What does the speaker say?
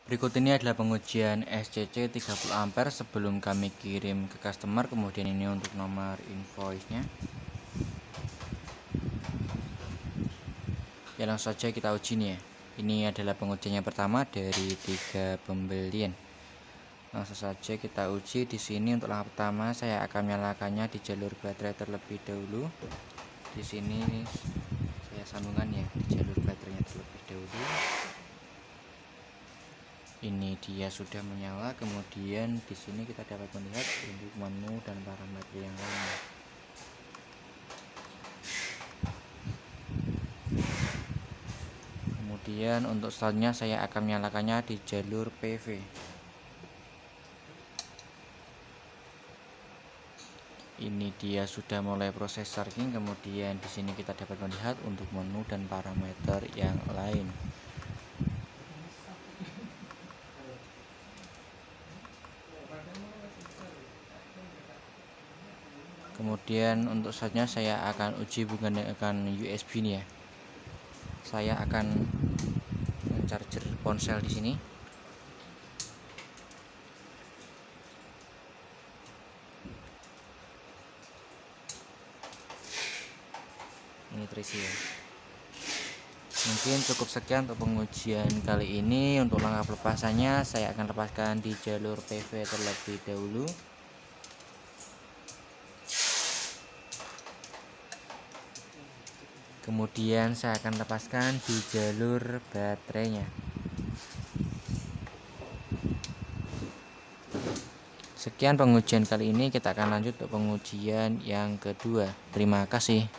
Berikut ini adalah pengujian SCC 30 ampere sebelum kami kirim ke customer. Kemudian ini untuk nomor invoice-nya. Ya, langsung saja kita uji nih ya. Ini adalah pengujian yang pertama dari 3 pembelian. Langsung saja kita uji. Di sini untuk langkah pertama saya akan menyalakannya di jalur baterai terlebih dahulu. Di sini saya sambungkan ya di jalur baterainya terlebih dahulu. Ini dia sudah menyala. Kemudian di sini kita dapat melihat untuk menu dan parameter yang lain. Kemudian untuk selanjutnya saya akan menyalakannya di jalur PV. Ini dia sudah mulai proses charging. Kemudian di sini kita dapat melihat untuk menu dan parameter yang lain. Kemudian untuk selanjutnya saya akan uji menggunakan USB nih ya. Saya akan mencharger ponsel di sini. Ini terisi ya. Mungkin cukup sekian untuk pengujian kali ini. Untuk langkah pelepasannya saya akan lepaskan di jalur PV terlebih dahulu. Kemudian saya akan lepaskan di jalur baterainya. Sekian pengujian kali ini, kita akan lanjut untuk pengujian yang kedua. Terima kasih.